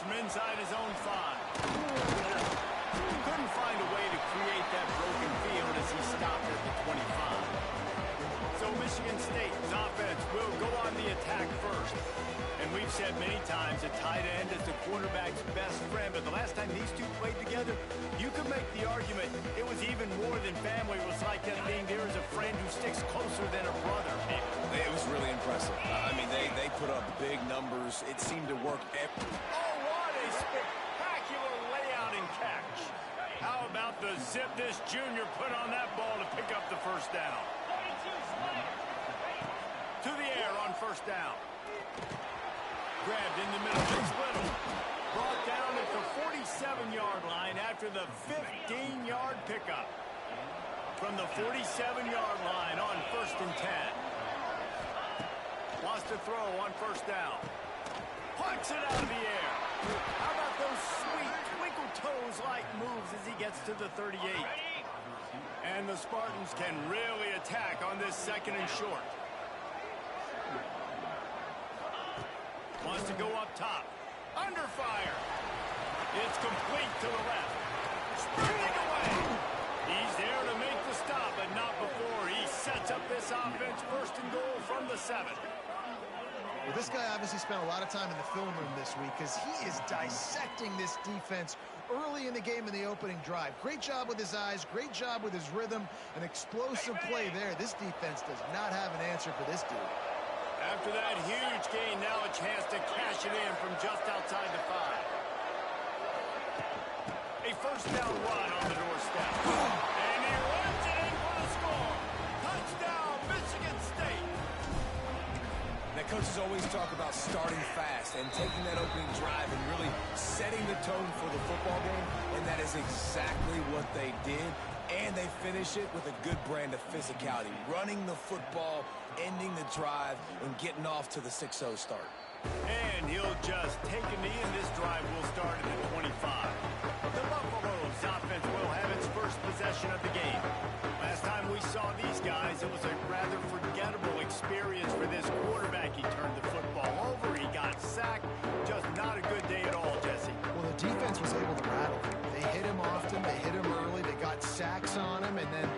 from inside his own 5. Couldn't find a way to create that broken field as he stopped at the 25. So Michigan State's offense will go on the attack first. And we've said many times a tight end is the quarterback's best friend, but the last time these two played together, you could make the argument it was even more than family. It was like them being there as a friend who sticks closer than a brother. It was really impressive. I mean, they put up big numbers. It seemed to work. Oh, what a spectacular layout and catch. How about the zip this junior put on that ball to pick up the first down? To the air on first down. Grabbed in the middle, Chase Little. Brought down at the 47-yard line after the 15-yard pickup. From the 47-yard line on 1st and 10. Wants to throw on first down. Plucks it out of the air. How about those sweet twinkle toes-like moves as he gets to the 38? And the Spartans can really attack on this 2nd and short. Wants to go up top. Under fire. It's complete to the left. Sprinting away. He's there to make the stop, but not before he sets up this offense 1st and goal from the 7. Well, this guy obviously spent a lot of time in the film room this week because he is dissecting this defense early in the game in the opening drive. Great job with his eyes, great job with his rhythm, an explosive play there. This defense does not have an answer for this dude. After that huge gain, now a chance to cash it in from just outside the 5. A first down run on the doorstep. And he runs it in for the score. Touchdown, Michigan State. Now, coaches always talk about starting fast and taking that opening drive and really setting the tone for the football game, and that is exactly what they did. And they finish it with a good brand of physicality, running the football, ending the drive, and getting off to the 6-0 start. And he'll just take a knee, and this drive will start at the 25. The Buffaloes offense will have its first possession of the game. Last time we saw these guys, it was a rather forgettable experience for this quarterback. He turned the football over, he got sacked. Just not a good day at all, Jesse. Well, the defense was able to rattle him. They hit him often, they hit him early, they got sacks on him, and then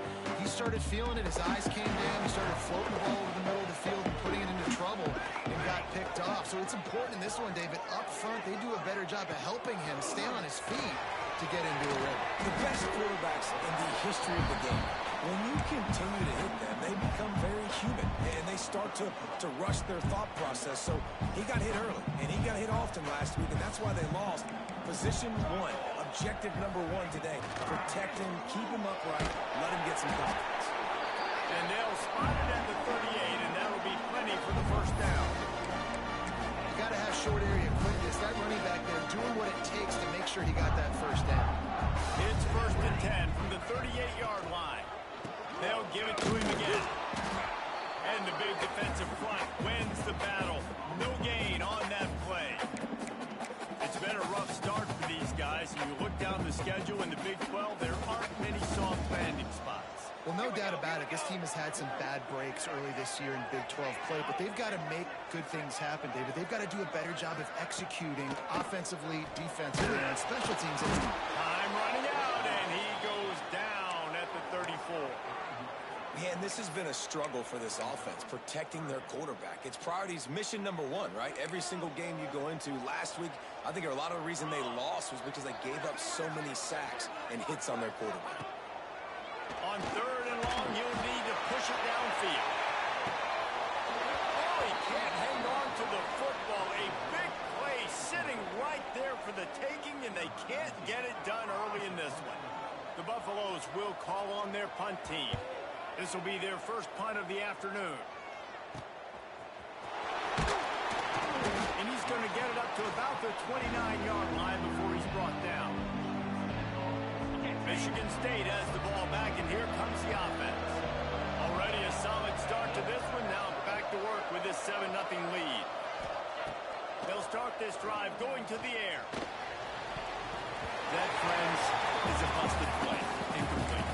he started feeling it. His eyes came down, he started floating the ball over the middle of the field and putting it into trouble and got picked off. So it's important in this one, David, up front, they do a better job of helping him stay on his feet to get into a rhythm. The best quarterbacks in the history of the game, when you continue to hit them, they become very human, and they start to rush their thought process. So he got hit early, and he got hit often last week, and that's why they lost. Position 1, objective number 1 today. Protect him, keep him upright, let him get some confidence. And they'll spot it at the 38, and that'll be plenty for the first down. You got to have short area quickness. That running back there doing what it takes to make sure he got that first down. It's 1st and 10 from the 38-yard line. They'll give it to him again. And the big defensive front wins the battle. No gain on that play. It's been a rough start for these guys, and you look down the schedule in the Big 12, there aren't many soft landing spots. Well, no doubt about it. This team has had some bad breaks early this year in Big 12 play, but they've got to make good things happen, David. They've got to do a better job of executing offensively, defensively, and on special teams. Time running out, and he goes down at the 34. Man, this has been a struggle for this offense, protecting their quarterback. It's priorities mission number 1, right? Every single game you go into. Last week, I think a lot of the reason they lost was because they gave up so many sacks and hits on their quarterback. On 3rd and long, he'll need to push it downfield. Oh, he can't hang on to the football. A big play sitting right there for the taking, and they can't get it done early in this one. The Buffaloes will call on their punt team. This will be their first punt of the afternoon. And he's going to get it up to about the 29-yard line before he's brought down. Michigan State has the ball back, and here comes the offense. Already a solid start to this one. Now back to work with this 7-0 lead. They'll start this drive going to the air. That, friends, is a busted play. Incomplete.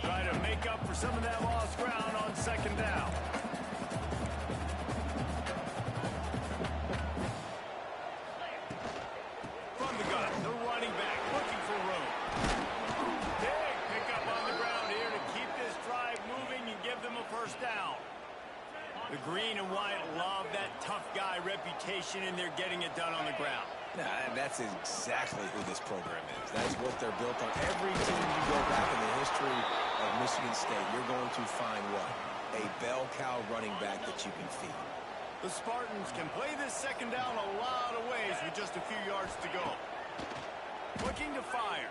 Try to make up for some of that lost ground on 2nd down. and they're getting it done on the ground. Nah, that's exactly who this program is. That's what they're built on. Every team you go back in the history of Michigan State, you're going to find what? A bell cow running back that you can feed. The Spartans can play this second down a lot of ways with just a few yards to go. Looking to fire.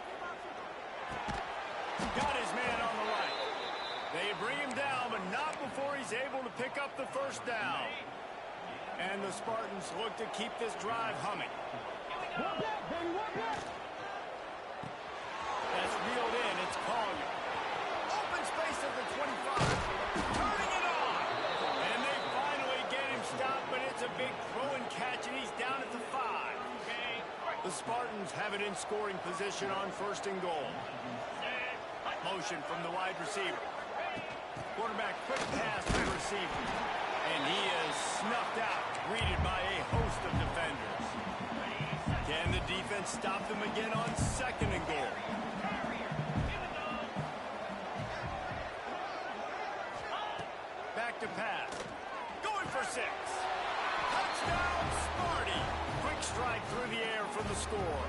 Got his man on the right. They bring him down, but not before he's able to pick up the first down. And the Spartans look to keep this drive humming. That's reeled in. It's Collier. Open space at the 25. Turning it on. And they finally get him stopped, but it's a big throw and catch, and he's down at the 5. The Spartans have it in scoring position on 1st and goal. Motion from the wide receiver. Quarterback quick pass to the receiver. And he is snuffed out, greeted by a host of defenders. Can the defense stop them again on 2nd and goal? Back to pass. Going for 6. Touchdown, Sparty. Quick strike through the air for the score.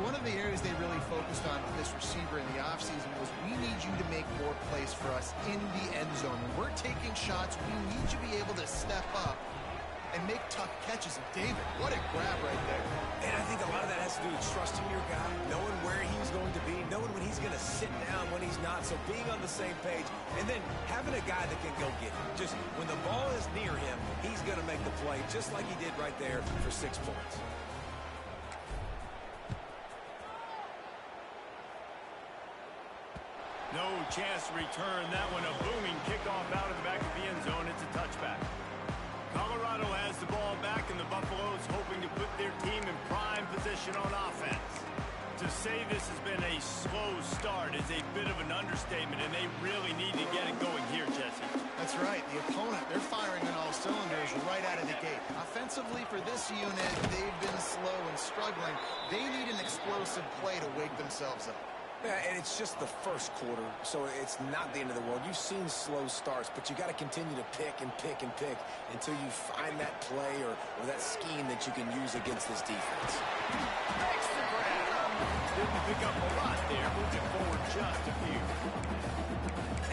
One of the areas they really focused on with this receiver in the offseason was we need you to make more plays for us in the end zone. When we're taking shots, we need you to be able to step up and make tough catches. And David, what a grab right there. And I think a lot of that has to do with trusting your guy, knowing where he's going to be, knowing when he's going to sit down, when he's not. So being on the same page, and then having a guy that can go get him. Just when the ball is near him, he's going to make the play, just like he did right there for 6 points. No chance to return that one. A booming kickoff out of the back of the end zone. It's a touchback. Colorado has the ball back, and the Buffaloes hoping to put their team in prime position on offense. To say this has been a slow start is a bit of an understatement, and they really need to get it going here, Jesse. That's right. The opponent, they're firing on all cylinders right out of the gate. Offensively for this unit, they've been slow and struggling. They need an explosive play to wake themselves up. Yeah, and it's just the first quarter, so it's not the end of the world. You've seen slow starts, but you got to continue to pick and pick and pick until you find that play or that scheme that you can use against this defense. Extra grab. Didn't pick up a lot there, moving forward just a few.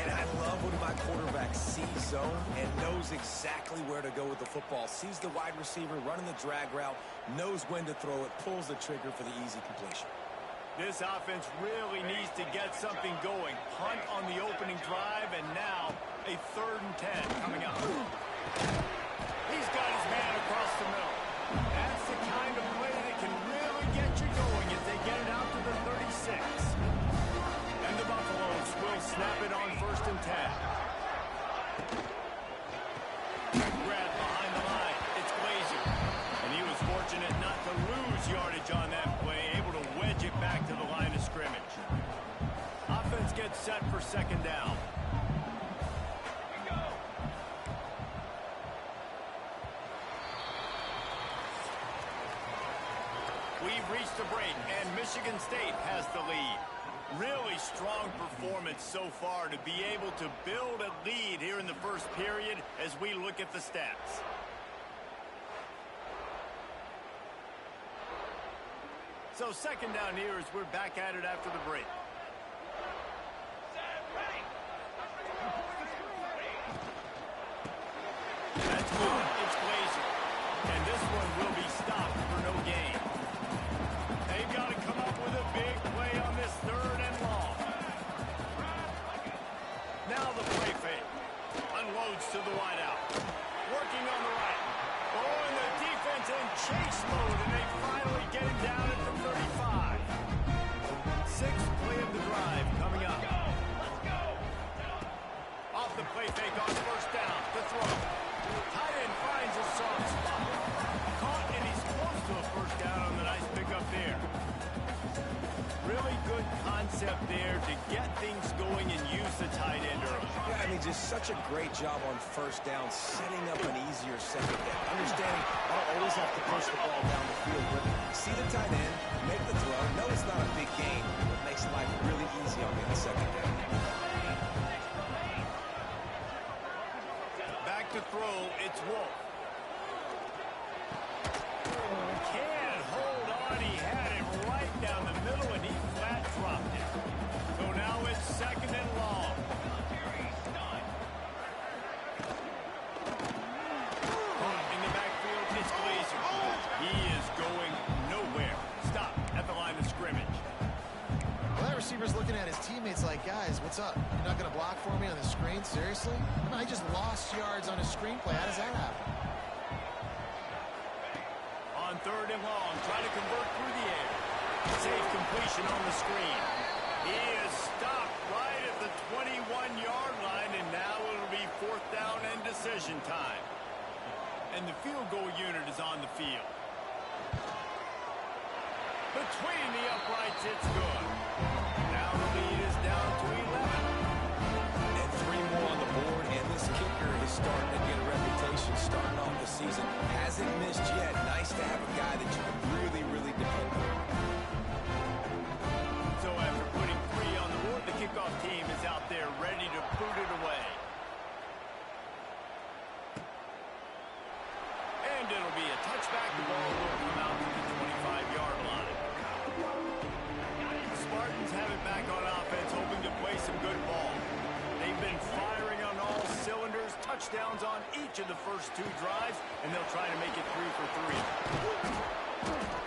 And I love when my quarterback sees zone and knows exactly where to go with the football. Sees the wide receiver running the drag route, knows when to throw it, pulls the trigger for the easy completion. This offense really needs to get something going. Punt on the opening drive, and now a 3rd and 10 coming up. He's got his man across the middle. That's the kind of play that can really get you going as they get it out to the 36. And the Buffaloes will snap it on 1st and 10. Grab behind the line. It's Glazier. And he was fortunate not to lose yardage on that play, able to wedge it back to the line of scrimmage. Offense gets set for 2nd down. We've reached a break, and Michigan State has the lead. Really strong performance so far to be able to build a lead here in the first period as we look at the stats. So 2nd down here as we're back at it after the break. That's good. It's Glazier. And this one will be stopped for no gain. They've got to come up with a big play on this 3rd and long. Now the play fake. Unloads to the wideout. Working on the right. Oh, and the defense in chase mode, and they finally get him down at the 35. 6th play of the drive coming up. Off the play fake on 1st down. The throw. Tight end finds a soft spot. Caught, and he's close to a 1st down on the nice pickup there. Really good concept there to get things going and use the tight end early. Yeah, I mean, just such a great job on 1st down, setting up an easier 2nd down. Understanding I don't always have to push the ball down the field, but see the tight end, make the throw. No, it's not a big gain, but makes life really easy on getting 2nd down. Back to throw, it's Wolf. dropped it. So now it's second and long. Caught in the backfield, it's Glazer. He is going nowhere. Stop at the line of scrimmage. Well, that receiver's looking at his teammates like, guys, what's up? You're not going to block for me on the screen? Seriously? I just lost yards on a screenplay. How does that happen? On third and long, trying to convert through the air. Safe completion on the screen. He is stopped right at the 21-yard line, and now it'll be fourth down and decision time. And the field goal unit is on the field. Between the uprights, it's good. Now the lead is down to 11. And 3 more on the board, and this kicker is starting to get a reputation starting off the season. Hasn't missed yet. Nice to have a guy that you can really, really depend on. So after putting 3 on the board, the kickoff team is out there ready to boot it away. And it'll be a touchback. The ball will come out to the 25-yard line. The Spartans have it back on offense, hoping to play some good ball. They've been firing on all cylinders, touchdowns on each of the first 2 drives, and they'll try to make it 3 for 3.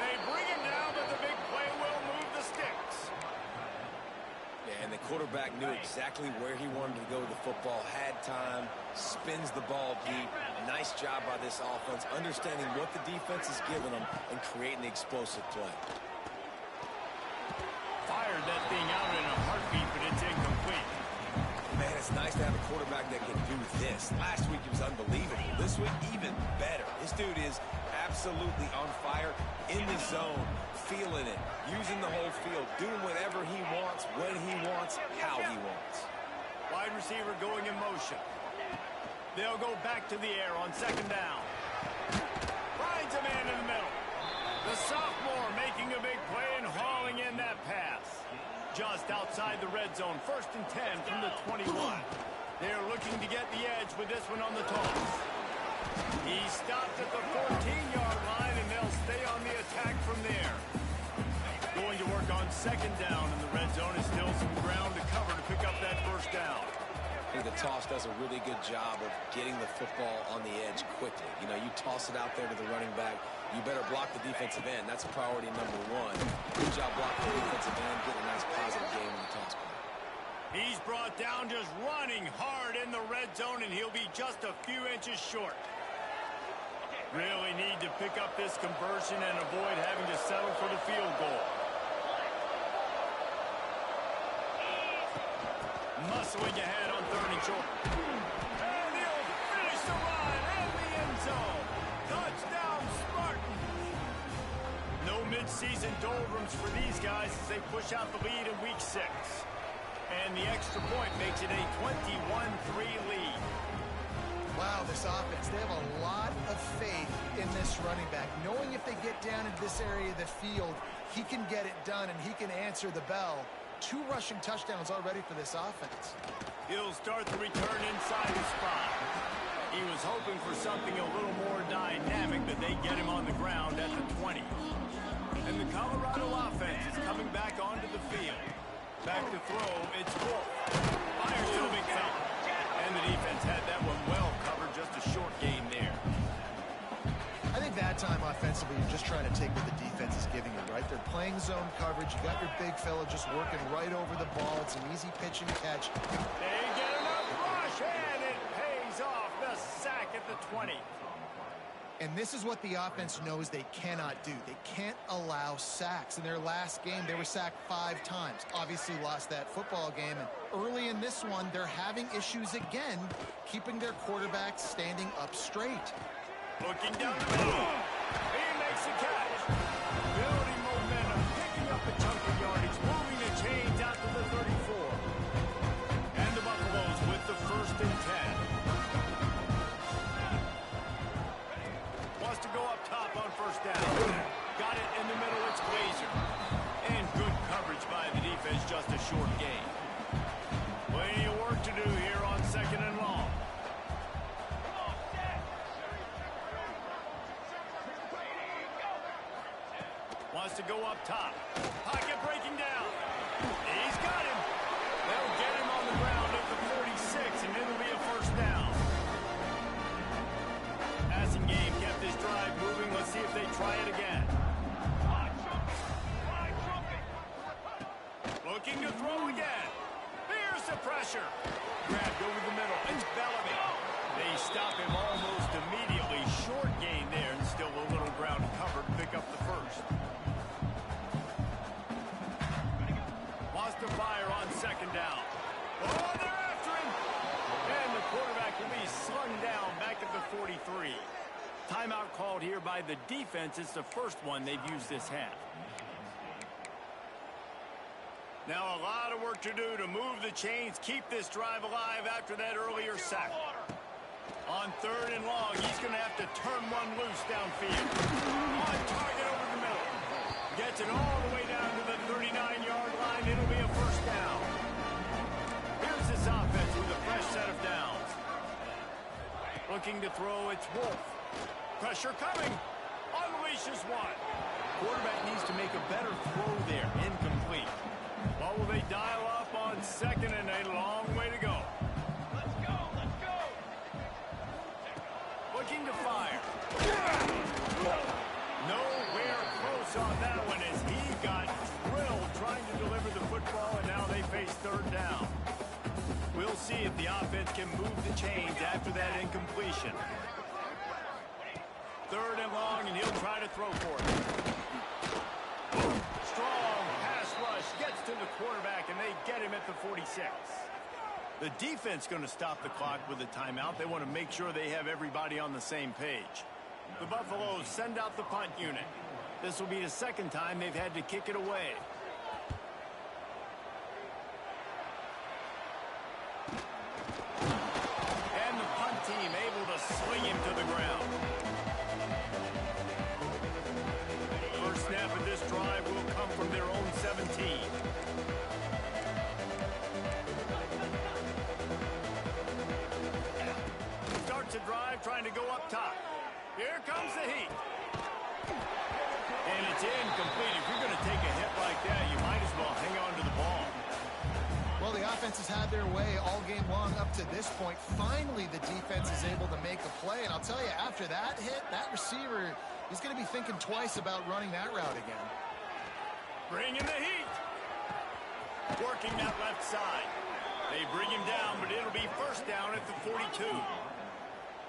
They bring him down, but the big play will move the sticks. Yeah, and the quarterback knew exactly where he wanted to go with the football, had time, spins the ball deep. Nice job by this offense, understanding what the defense is giving them and creating the explosive play. Fired that thing out in a heartbeat, but it's incomplete. Man, it's nice to have a quarterback that can do this. Last week he was unbelievable. This week, even better. This dude is absolutely on fire, in the zone, feeling it, using the whole field, doing whatever he wants, when he wants, how he wants. Wide receiver going in motion. They'll go back to the air on second down. Finds a man in the middle. The sophomore making a big play and hauling in that pass. Just outside the red zone, first and 10 from the 21. They're looking to get the edge with this one on the toss. He stopped at the 14-yard line, and they'll stay on the attack from there. Going to work on second down, and the red zone is still some ground to cover to pick up that first down. I think the toss does a really good job of getting the football on the edge quickly. You know, you toss it out there to the running back, you better block the defensive end. That's priority number 1. Good job blocking the defensive end, getting a nice positive game in the toss play. He's brought down just running hard in the red zone, and he'll be just a few inches short. Really need to pick up this conversion and avoid having to settle for the field goal. Muscling ahead on third and short. And he'll finish the run in the end zone. Touchdown, Spartans. No midseason doldrums for these guys as they push out the lead in week 6. And the extra point makes it a 21-3 lead. Wow, this offense, they have a lot of faith in this running back. Knowing if they get down into this area of the field, he can get it done and he can answer the bell. 2 rushing touchdowns already for this offense. He'll start the return inside the spot. He was hoping for something a little more dynamic, but they get him on the ground at the 20. And the Colorado offense is coming back onto the field. Back to throw, it's Wolf. Fires to the big fella. And the defense had that one well covered, just a short gain there. I think that time offensively, you're just trying to take what the defense is giving you, right? They're playing zone coverage. You got your big fella just working right over the ball. It's an easy pitch and catch. They get enough rush, and it pays off. The sack at the 20. And this is what the offense knows they cannot do. They can't allow sacks. In their last game, they were sacked 5 times. Obviously lost that football game. And early in this one, they're having issues again, keeping their quarterback standing up straight. Looking down the middle. He makes the catch. Building momentum, picking up a chunk of yardage, moving the chains out to the 34. And the Buffaloes with the first and 10. Wants to go up top on first down. Got it in the middle, it's Glazer. And good coverage by the defense, just a short gain. Plenty of work to do here on second and long. Wants to go up top. Pocket breaking down. try it again. Looking to throw again. Here's the pressure. Grabbed over the middle. It's Bellamy. They stop him almost immediately. Short gain there, and still a little ground covered to pick up the first. Wants to fire on second down. Oh, they're after him. And the quarterback will be slung down back at the 43. Timeout called here by the defense. It's the first one they've used this half. Now a lot of work to do to move the chains, keep this drive alive after that earlier sack. On third and long, he's going to have to turn one loose downfield. On target over the middle. Gets it all the way down to the 39-yard line. It'll be a first down. Here's this offense with a fresh set of downs. Looking to throw, it's Wolf. Pressure coming. Unleashes one. Quarterback needs to make a better throw there. Incomplete. What will they dial up on second and a long way to go? Let's go, let's go. Looking to fire. Nowhere close on that one as he got drilled trying to deliver the football, and now they face third down. We'll see if the offense can move the chains after that incompletion. Third and long, and he'll try to throw for it. Strong pass rush gets to the quarterback, and they get him at the 46. The defense going to stop the clock with a timeout. They want to make sure they have everybody on the same page. The Buffaloes send out the punt unit. This will be the second time they've had to kick it away. And the punt team able to sling him to the ground. First snap of this drive will come from their own 17. Starts a drive trying to go up top. Here comes the heat. And it's incomplete. If you're going to take a hit like that, you might as well hang on to the ball. Well, the offense has had their way all game long up to this point. Finally, the defense is able to make a play. And I'll tell you, after that hit, that receiver is going to be thinking twice about running that route again. Bringing the heat. Working that left side. They bring him down, but it'll be first down at the 42.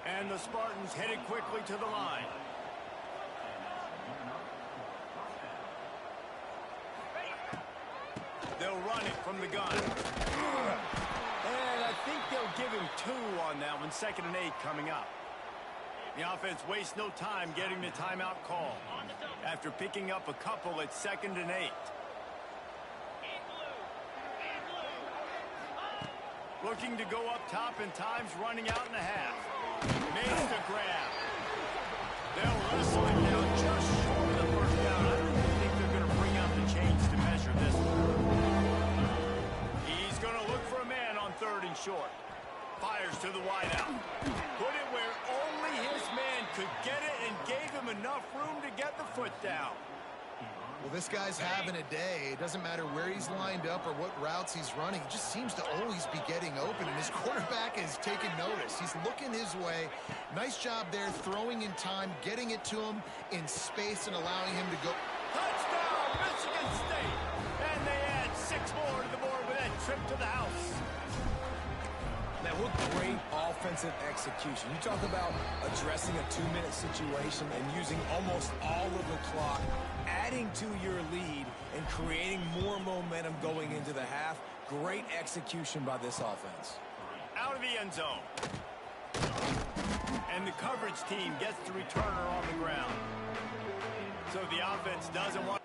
And the Spartans headed quickly to the line. They'll run it from the gun. And I think they'll give him 2 on that one. 2nd and 8 coming up. The offense wastes no time getting the timeout call. After picking up a couple at 2nd and 8. Looking to go up top, and time's running out in the half. Makes the grab. They'll wrestle him down just short of the first down. I don't even think they're going to bring out the chains to measure this one. He's going to look for a man on 3rd and short. Fires to the wideout. Put it where only his man could get it and gave him enough room to get the foot down. Well, this guy's having a day. It doesn't matter where he's lined up or what routes he's running. He just seems to always be getting open, and his quarterback is taking notice. He's looking his way. Nice job there, throwing in time, getting it to him in space and allowing him to go. Touchdown, Michigan State! And they add 6 more to the board with that trip to the house. Man, what great offensive execution. You talk about addressing a 2-minute situation and using almost all of the clock, adding to your lead and creating more momentum going into the half. Great execution by this offense. Out of the end zone. And the coverage team gets the returner on the ground. So the offense doesn't want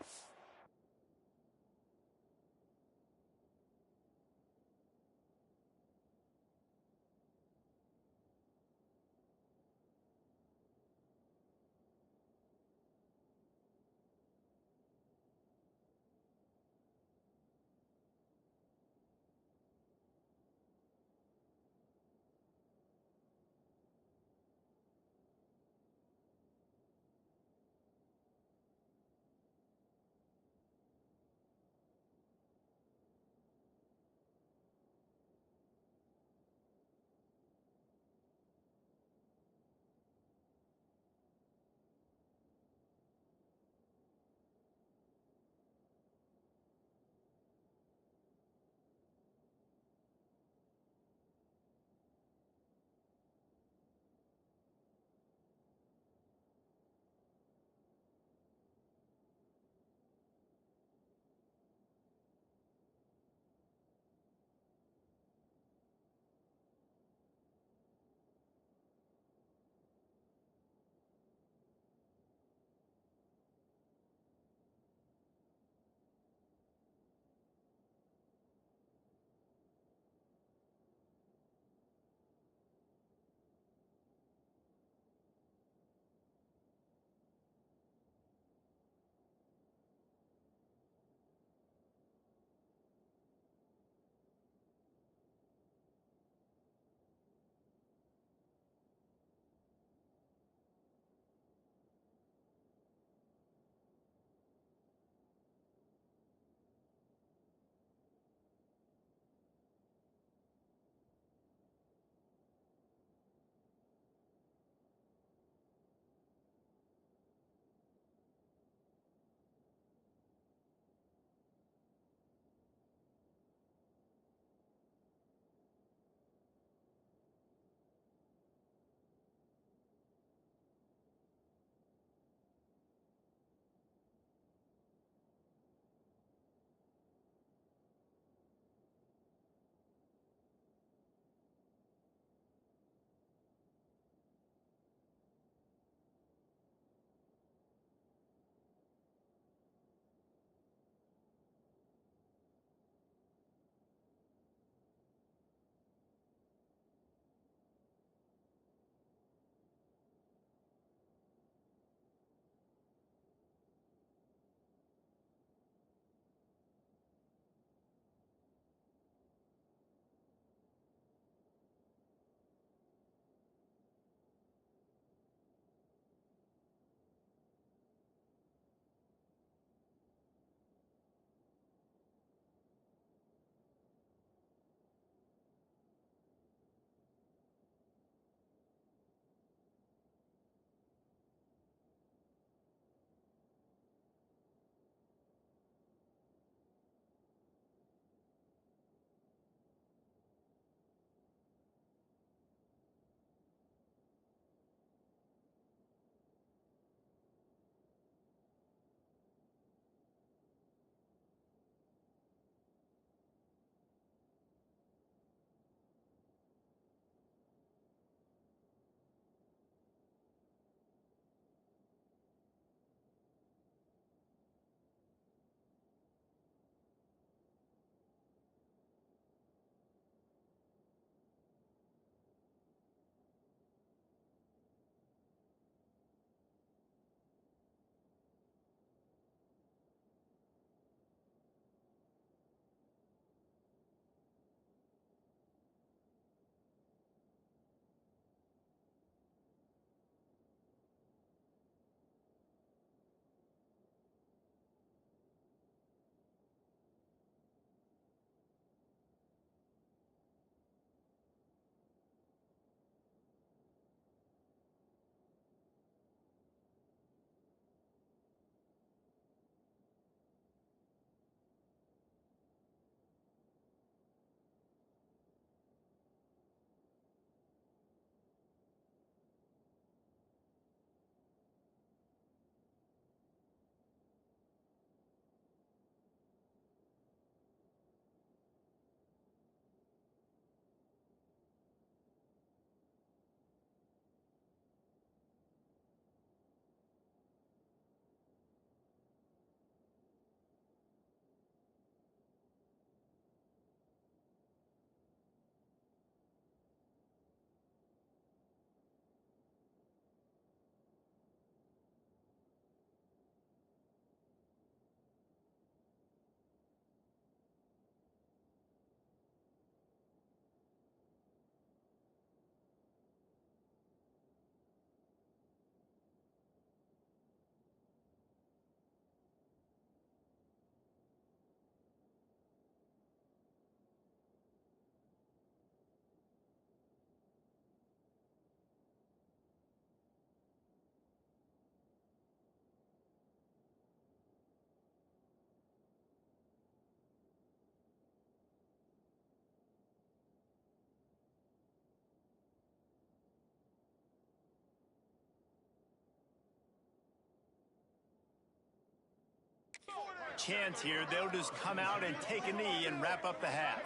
chance here, they'll just come out and take a knee and wrap up the half.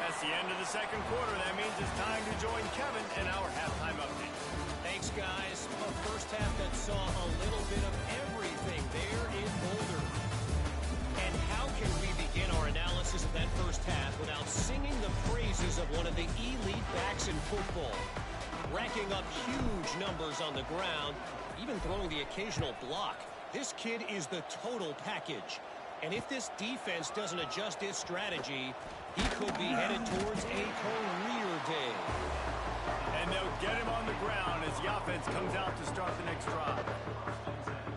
That's the end of the second quarter. That means it's time to join Kevin in our halftime update. Thanks, guys. A first half that saw a little bit of everything there in Boulder. And how can we begin our analysis of that first half without singing the praises of one of the elite backs in football? Racking up huge numbers on the ground, even throwing the occasional block. This kid is the total package. And if this defense doesn't adjust its strategy, he could be headed towards a career day. And they'll get him on the ground as the offense comes out to start the next drive.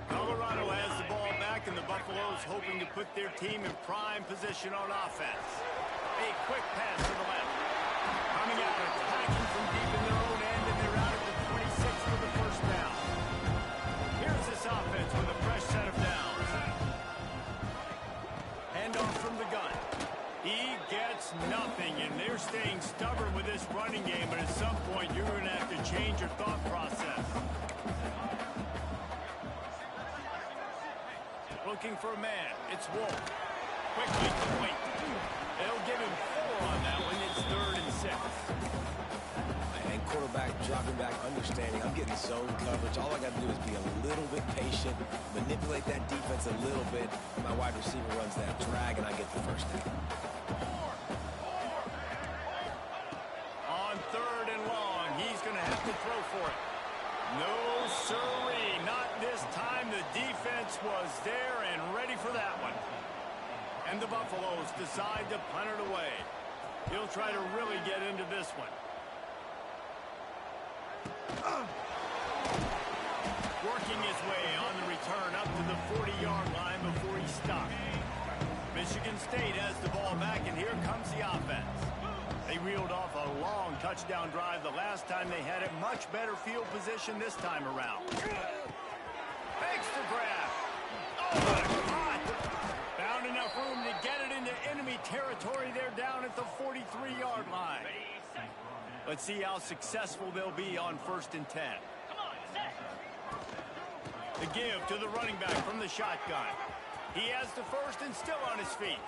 Colorado has the ball back, and the Buffaloes hoping to put their team in prime position on offense. A quick pass to the left. Coming out, attacking from deep in their own end, and they're out at the 26 for the first down. Here's this offense with a fresh set of downs. Handoff from the gun. He gets nothing, and they're staying stubborn with this running game, but at some point you're going to have to change your thought process. Looking for a man. It's Wolf. Quickly complete. They'll give him 4 on that one. It's 3rd and 6. And quarterback dropping back, understanding I'm getting zone coverage. All I got to do is be a little bit patient, manipulate that defense a little bit. My wide receiver runs that drag, and I get the first down. On 3rd and long, he's going to have to throw for it. No, sirree. Not this time. The defense was there and ready for that one. And the Buffaloes decide to punt it away. He'll try to really get into this one. Working his way on the return up to the 40-yard line before he stopped. Michigan State has the ball back, and here comes the offense. They reeled off a long touchdown drive the last time they had it. Much better field position this time around. Fakes the grab. Oh, what a shot! Found enough room to get it into enemy territory. They're down at the 43-yard line. Let's see how successful they'll be on 1st and 10. The give to the running back from the shotgun. He has the first and still on his feet.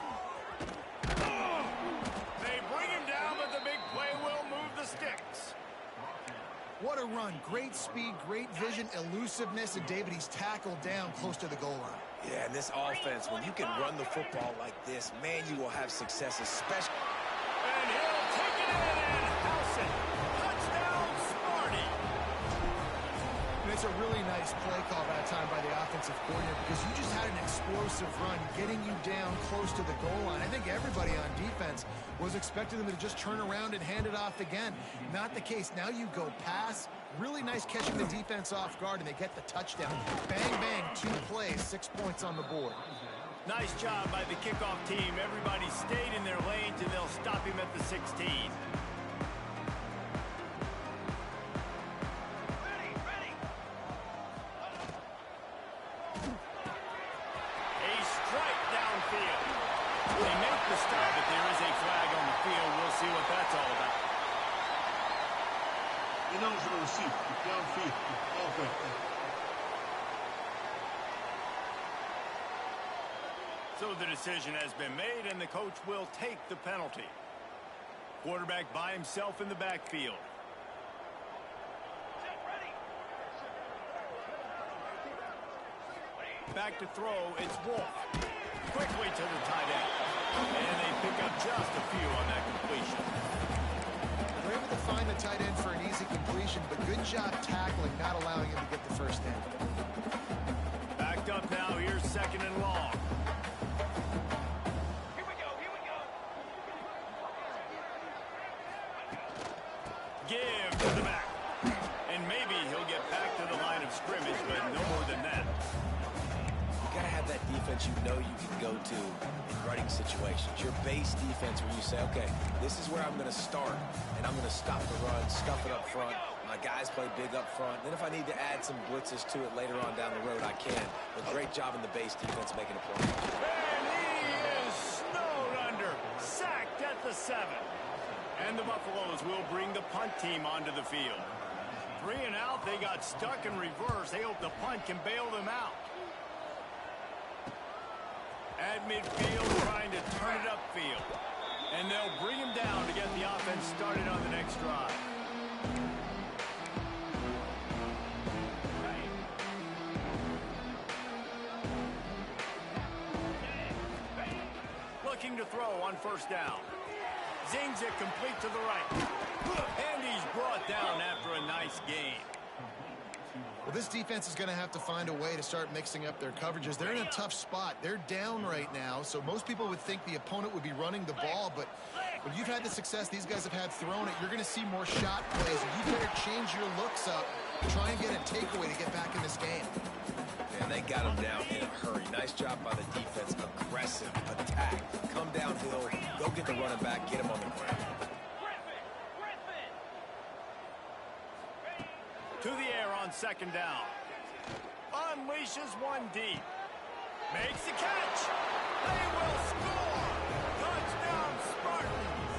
They bring him down, but the big play will move the sticks. What a run. Great speed, great vision, elusiveness, and David, he's tackled down close to the goal line. Yeah, and this offense, when you can run the football like this, man, you will have success, especially. And he'll take it in and house it. Touchdown, Smarty. And it's a really nice play call that time by the offensive coordinator because you just had an explosive run getting you down close to the goal line. I think everybody on defense was expecting them to just turn around and hand it off again. Not the case. Now you go pass. Really nice catching the defense off guard, and they get the touchdown. Bang, bang, 2 plays, 6 points on the board. Nice job by the kickoff team. Everybody stayed in their lanes, and they'll stop him at the 16. A strike downfield. They make the start, but there is a flag on the field. We'll see what that's all about. Ineligible receipt. Downfield. So the decision has been made, and the coach will take the penalty. Quarterback by himself in the backfield. Back to throw, it's Wolf. Quickly to the tight end. And they pick up just a few on that completion. They're able to find the tight end for an easy completion, but good job tackling, not allowing him to get the first down. Backed up now, here's 2nd and long. Here we go. Give to the back. And maybe he'll get back to the line of scrimmage, but no more than that. You got to have that defense you know you can go to in running situations. Your base defense where you say, okay, this is where I'm going to start, and I'm going to stop the run, stuff it up front. My guys play big up front. Then if I need to add some blitzes to it later on down the road, I can. But great job in the base defense making a play. And he is snowed under. Sacked at the 7. And the Buffaloes will bring the punt team onto the field. 3 and out, they got stuck in reverse. They hope the punt can bail them out. At midfield, trying to turn it upfield. And they'll bring him down to get the offense started on the next drive. Looking to throw on first down. Zings it complete to the right. And he's brought down after a nice gain. Well, this defense is going to have to find a way to start mixing up their coverages. They're in a tough spot. They're down right now, so most people would think the opponent would be running the ball, but when you've had the success these guys have had throwing it, you're going to see more shot plays. You better change your looks up to try and get a takeaway to get back in this game. And they got him down in a hurry. Nice job by the defense. Aggressive attack. Come downhill, go get the running back, get him on the ground. To the air on second down. Unleashes one deep. Makes the catch. They will score. Touchdown Spartans.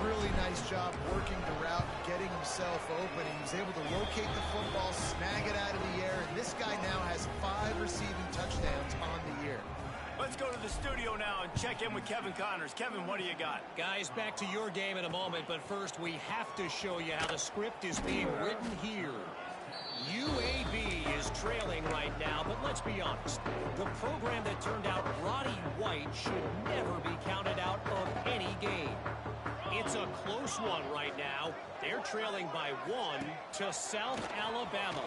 Really nice job working the route, getting himself open. He was able to locate the football, snag it out of the air, and this guy now has 5 receiving touchdowns on the year. Let's go to the studio now and check in with Kevin Connors. Kevin, what do you got? Guys, back to your game in a moment, but first we have to show you how the script is being written here. UAB is trailing right now, but let's be honest. The program that turned out Roddy White should never be counted out of any game. It's a close one right now. They're trailing by 1 to South Alabama.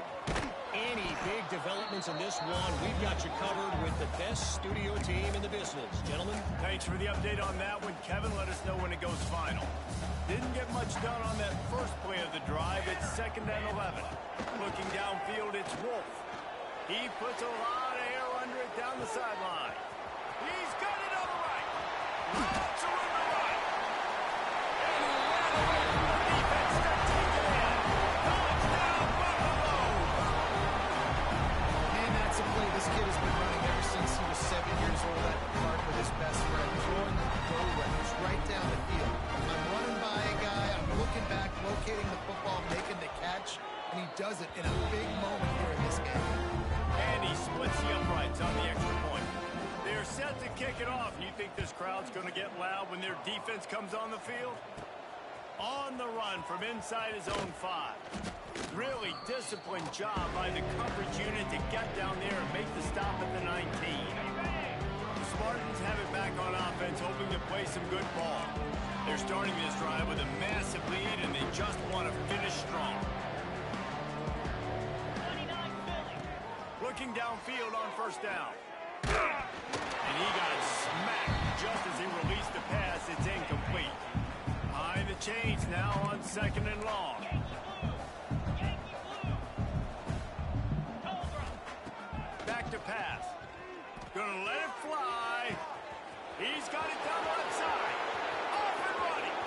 Any big developments in this one, we've got you covered with the best studio team in the business. Gentlemen. Thanks for the update on that one. Kevin, let us know when it goes final. Didn't get much done on that first play of the drive. It's 2nd and 11. Looking downfield, it's Wolf. He puts a lot of air under it down the sideline. He's got it on the right. Lots of room to run. And he ran away from the defense that took it in. Touchdown, Buffalo. Man, that's a play this kid has been running ever since he was 7 years old at the park with his best friend, throwing the goal runners right down the field. I'm running by a guy, I'm looking back, locating the football, making the catch, and he does it in a big moment here in this game. And he splits the uprights on the extra point. They're set to kick it off. You think this crowd's going to get loud when their defense comes on the field? On the run from inside his own 5. Really disciplined job by the coverage unit to get down there and make the stop at the 19. The Spartans have it back on offense, hoping to play some good ball. They're starting this drive with a massive lead, and they just want to finish strong. Looking downfield on first down. And he got smacked just as he released the pass. It's incomplete. Behind the chains now on 2nd and long. Back to pass. Gonna let it fly. He's got it down the left side. Off and running.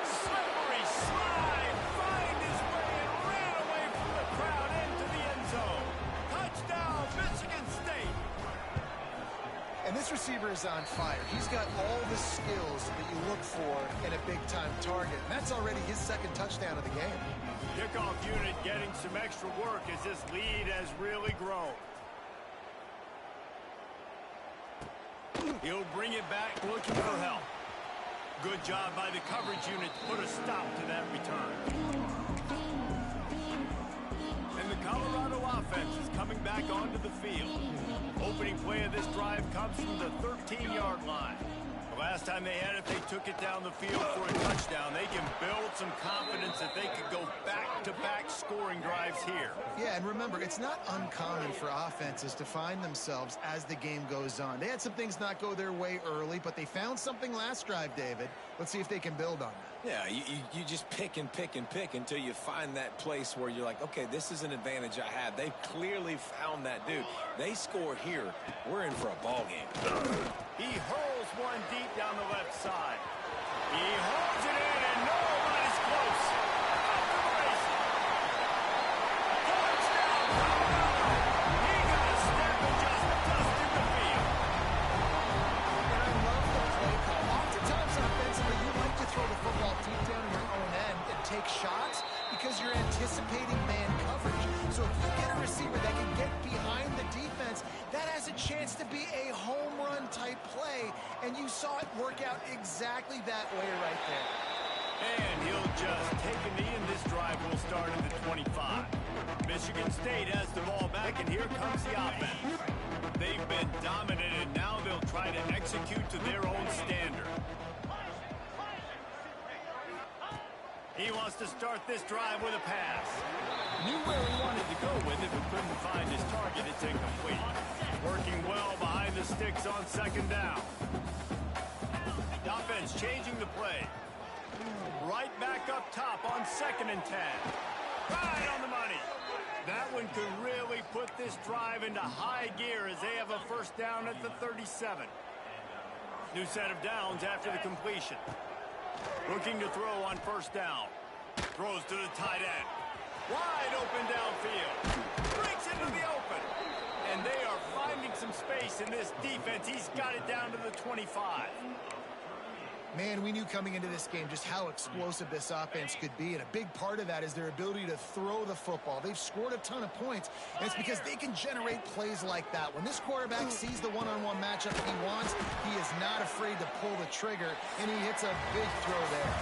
Slippery slide. Find his way and ran away from the crowd into the end zone. Touchdown, Michigan State. And this receiver is on fire. He's got all the skills that you look for in a big-time target. And that's already his 2nd touchdown of the game. Kickoff unit getting some extra work as this lead has really grown. He'll bring it back looking for help. Good job by the coverage unit to put a stop to that return. And the Colorado offense is coming back onto the field. Opening play of this drive comes from the 13-yard line. The last time they had it, they took it down the field for a touchdown. They can build some confidence that they could go back-to-back scoring drives here. Yeah, and remember, it's not uncommon for offenses to find themselves as the game goes on. They had some things not go their way early, but they found something last drive, David. Let's see if they can build on that. Yeah, you just pick and pick and pick until you find that place where you're like, okay, this is an advantage I have. They clearly found that dude. They score here. We're in for a ball game. He hurls one deep down the left side. He holds it in, and nobody's close. Off to the races. Touchdown, Colorado. He got a step and just dusted the field. And I love the play call. Oftentimes offensively, anticipating man coverage. So if you get a receiver that can get behind the defense, that has a chance to be a home run type play. And you saw it work out exactly that way right there. And he'll just take a knee, and this drive will start at the 25. Michigan State has the ball back, and here comes the offense. They've been dominated. Now they'll try to execute to their own standard. He wants to start this drive with a pass. Knew where he wanted to go with it, but couldn't find his target. It's incomplete. Working well behind the sticks on second down. The offense changing the play. Right back up top on 2nd and 10. Right on the money. That one could really put this drive into high gear as they have a first down at the 37. New set of downs after the completion. Looking to throw on first down. Throws to the tight end. Wide open downfield. Breaks into the open. And they are finding some space in this defense. He's got it down to the 25. Man, we knew coming into this game just how explosive this offense could be, and a big part of that is their ability to throw the football. They've scored a ton of points, and it's because they can generate plays like that. When this quarterback sees the one-on-one matchup he wants, he is not afraid to pull the trigger, and he hits a big throw there.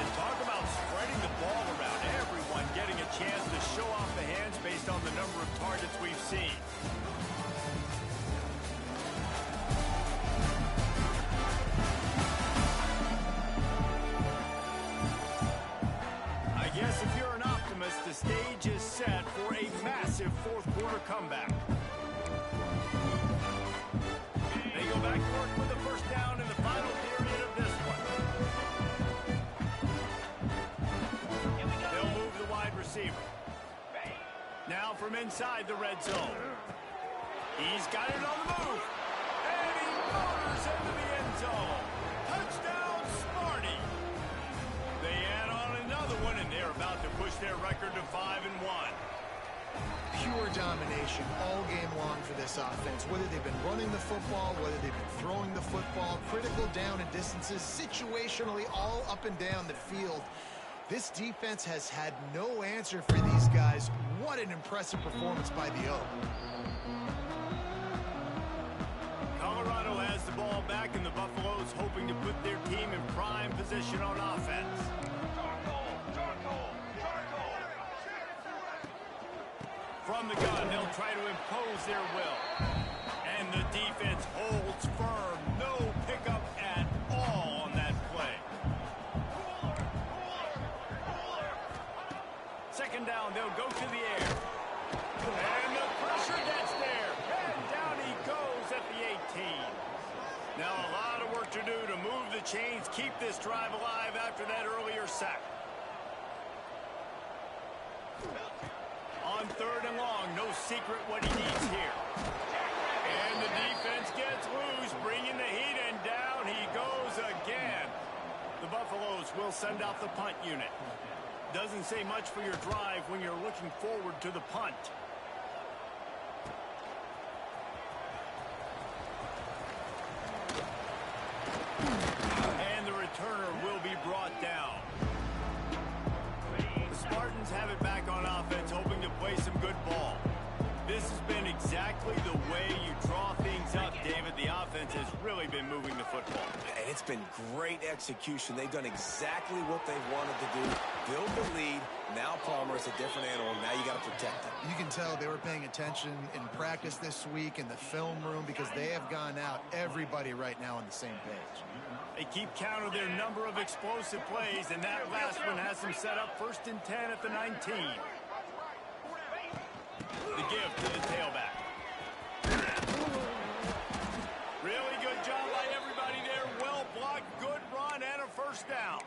And talk about spreading the ball around. Everyone getting a chance to show off the hands based on the number of targets we've seen. Yes, if you're an optimist, the stage is set for a massive fourth-quarter comeback. They go back to work with the first down in the final period of this one. They'll move the wide receiver. Now from inside the red zone. He's got it on the move. And he motors into the end zone. Touchdown, Smarty. They add on another one, and they're about to push their record to 5-1. Pure domination all game long for this offense. Whether they've been running the football, whether they've been throwing the football, critical down and distances, situationally all up and down the field. This defense has had no answer for these guys. What an impressive performance by the O. Colorado has the ball back, and the Buffaloes hoping to put their team in prime position on offense. From the gun, they'll try to impose their will. And the defense holds firm. No pickup at all on that play. Second down, they'll go to the air. And the pressure gets there. And down he goes at the 18. Now a lot of work to do to move the chains, keep this drive alive after that earlier sack. On 3rd and long, no secret what he needs here. And the defense gets loose, bringing the heat, and down he goes again. The Buffaloes will send out the punt unit. Doesn't say much for your drive when you're looking forward to the punt. And the returner will be brought down. The Spartans have it back on offense, hoping to play some good ball. This has been exactly the way you draw things up, David. The offense has really been moving the football. And it's been great execution. They've done exactly what they've wanted to do. Build the lead. Now Palmer is a different animal. Now you got to protect him. You can tell they were paying attention in practice this week in the film room because they have gone out, everybody right now on the same page. They keep count of their number of explosive plays, and that last one has them set up 1st and 10 at the 19. The give to the tailback. Really good job by everybody there. Well blocked, good run, and a first down.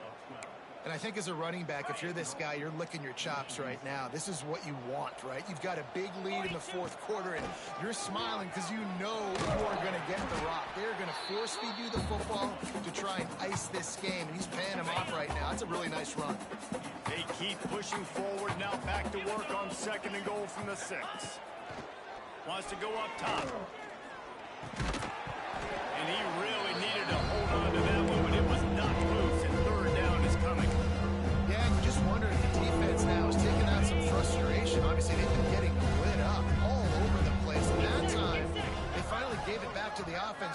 And I think as a running back, if you're this guy, you're licking your chops right now. This is what you want, right? You've got a big lead in the 4th quarter, and you're smiling because you know you are going to get the rock. They're going to force feed you the football to try and ice this game, and he's paying him off right now. That's a really nice run. They keep pushing forward, now back to work on 2nd and goal from the 6. Wants to go up top. And he really needed to hold on to that one, but it was not loose, and 3rd down is coming. Yeah, and you just wonder if the defense now is taking out some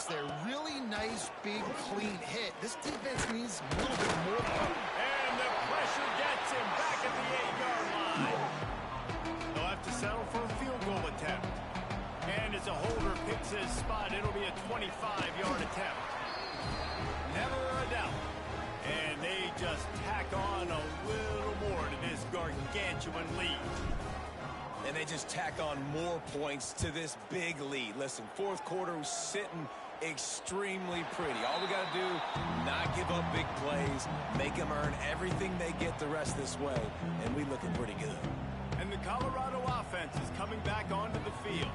pass there. Really nice, big, clean hit. This defense needs a little bit more. And the pressure gets him back at the 8-yard line. They'll have to settle for a field goal attempt. And as a holder picks his spot, it'll be a 25-yard attempt. Never a doubt. And they just tack on a little more to this gargantuan lead. And they just tack on more points to this big lead. Listen, fourth quarter was sitting extremely pretty. All we got to do, not give up big plays, make them earn everything they get the rest this way, and we looking pretty good. And the Colorado offense is coming back onto the field.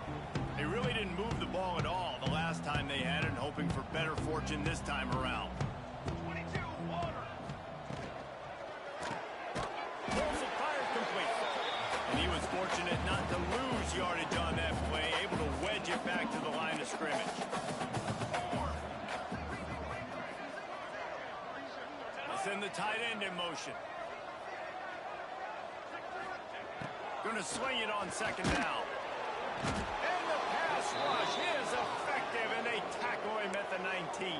They really didn't move the ball at all the last time they had it, hoping for better fortune this time around. 22, water. Pulls it, fires complete. And he was fortunate not to lose yardage on that play, able to wedge it back to the line of scrimmage. They send the tight end in motion. Going to swing it on second down. And the pass rush is effective, and they tackle him at the 19.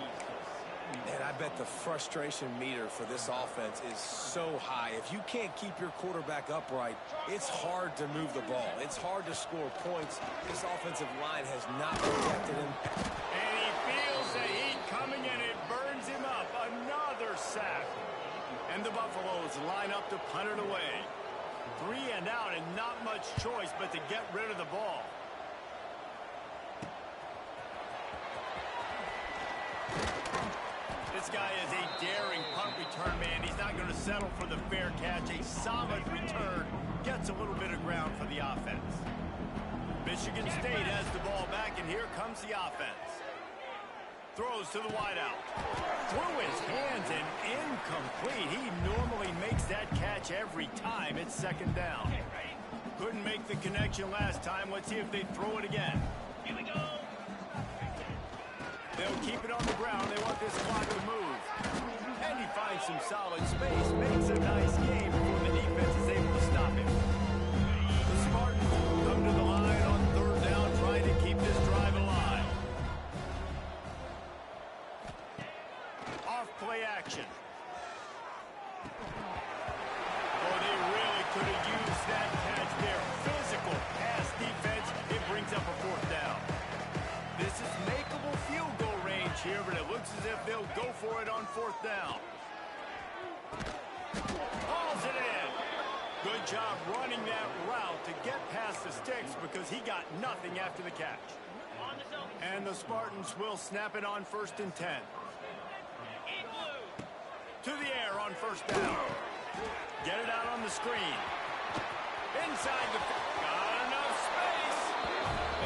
And I bet the frustration meter for this offense is so high. If you can't keep your quarterback upright, it's hard to move the ball. It's hard to score points. This offensive line has not protected him. And he feels the heat coming, and it burns him up. Another sack. And the Buffaloes line up to punt it away. 3 and out, and not much choice but to get rid of the ball. This guy is a daring punt return man. He's not going to settle for the fair catch. A solid return gets a little bit of ground for the offense. Michigan State has the ball back, and here comes the offense. Throws to the wideout. Through his hands and incomplete. He normally makes that catch every time. It's second down. Couldn't make the connection last time. Let's see if they throw it again. Here we go. They'll keep it on the ground. They want this clock to move. And he finds some solid space. Makes a nice game before the defense is able to stop him. The Spartans come to the line on third down, trying to keep this drive alive. Play action. Oh, they really could have used that catch there. Physical pass defense. It brings up a fourth down. This is makeable field goal range here, but it looks as if they'll go for it on fourth down. Hauls it in. Good job running that route to get past the sticks because he got nothing after the catch. And the Spartans will snap it on 1st and 10. To the air on first down. Get it out on the screen. Inside the... Got enough space.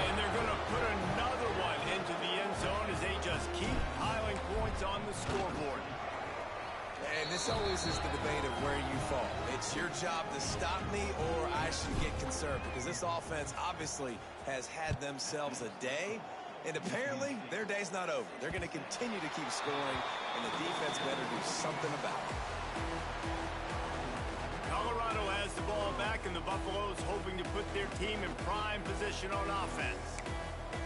And they're going to put another one into the end zone as they just keep piling points on the scoreboard. And this always is the debate of where you fall. It's your job to stop me or I should get concerned because this offense obviously has had themselves a day. And apparently, their day's not over. They're going to continue to keep scoring, and the defense better do something about it. Colorado has the ball back, and the Buffaloes hoping to put their team in prime position on offense.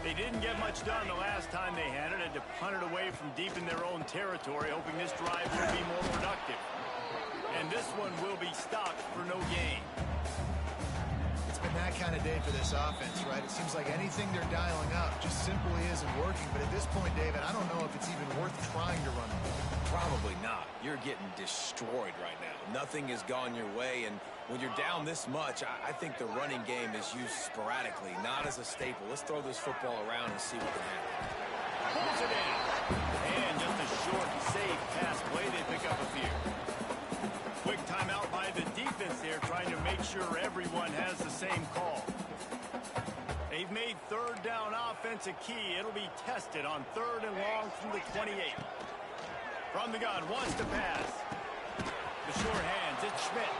They didn't get much done the last time they had it. Had to punt it away from deep in their own territory, hoping this drive will be more productive. And this one will be stopped for no gain. Been that kind of day for this offense, right? It seems like anything they're dialing up just simply isn't working. But at this point, David, I don't know if it's even worth trying to run it. Probably not. You're getting destroyed right now. Nothing has gone your way, and when you're down this much, I think the running game is used sporadically, not as a staple. Let's throw this football around and see what can happen. Pulls it in. And just a short, safe pass play. They pick up a few. Quick timeout by the defense there, trying to make sure everyone has the same call. They've made third down offense a key. It'll be tested on 3rd and long from the 28. From the gun, wants to pass. The short hands, it's Schmidt.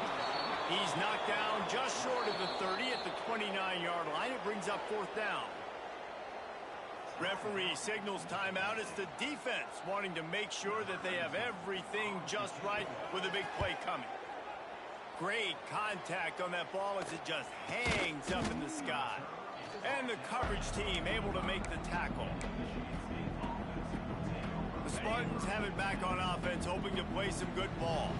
He's knocked down just short of the 30 at the 29-yard line. It brings up 4th down. Referee signals timeout. It's the defense wanting to make sure that they have everything just right with a big play coming. Great contact on that ball as it just hangs up in the sky. And the coverage team able to make the tackle. The Spartans have it back on offense, hoping to play some good ball.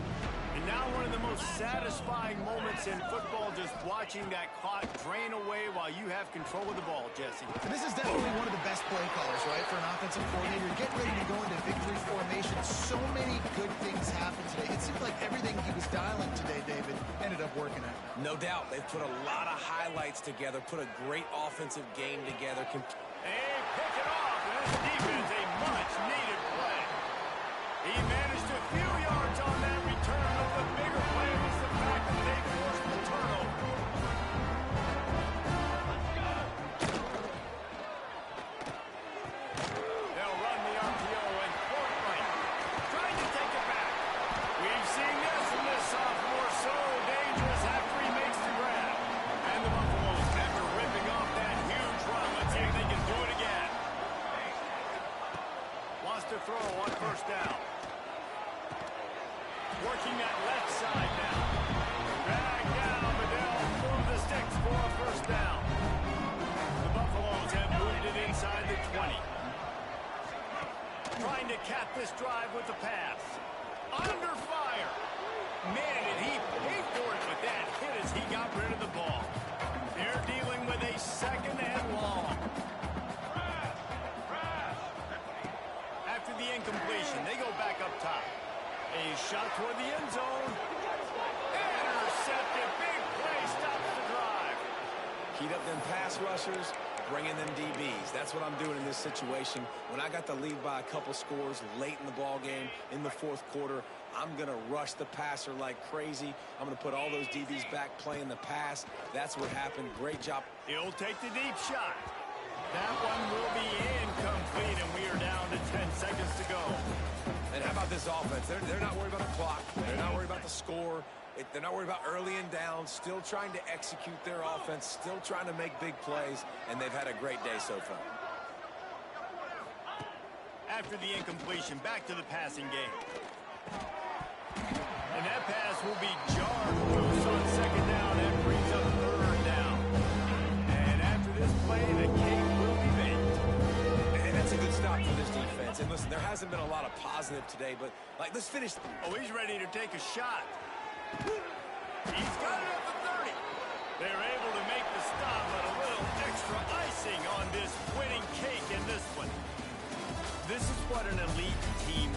And now one of the most satisfying moments in football, just watching that clock drain away while you have control of the ball, Jesse. And this is definitely one of the best play callers, right, for an offensive coordinator. Get ready to go into victory formation. So many good things happened today. It seemed like everything he was dialing today, David, ended up working out. No doubt. They've put a lot of highlights together, put a great offensive game together. Hey, pick it off, and this defense, a much-needed play. He managed a few yards on that return, but the bigger play was the fact that they forced the turnover. They'll run the RPO, and Portland trying to take it back. We've seen this from this sophomore, so dangerous after he makes the grab. And the Buffaloes, after ripping off that huge run, let's see if they can do it again. Wants to throw on first down. Working that left side now. Back down, but they'll move the sticks for a first down. The Buffaloes have moved it inside the 20. Trying to cap this drive with the pass. Under fire. Man, did he pay for it with that hit as he got rid of the ball. They're dealing with a second and long. After the incompletion, they go back up top. A shot toward the end zone. Intercepted. Big play stops the drive. Heat up them pass rushers, bring in them DBs. That's what I'm doing in this situation. When I got the lead by a couple scores late in the ball game, in the fourth quarter, I'm going to rush the passer like crazy. I'm going to put all those DBs back playing the pass. That's what happened. Great job. He'll take the deep shot. That one will be incomplete, and we are down to 10 seconds to go. And how about this offense? They're not worried about the clock. They're not worried about the score. They're not worried about early and down. Still trying to execute their offense. Still trying to make big plays. And they've had a great day so far. After the incompletion, back to the passing game. And that pass will be jarred loose on second down and brings up third down. And after this play, the cake will be baked. And that's a good stop for this defense. And listen, there hasn't been a lot of positive today, but let's finish. Oh, he's ready to take a shot. He's got it at the 30. They're able to make the stop, but a little extra icing on this winning cake in this one. This is what an elite team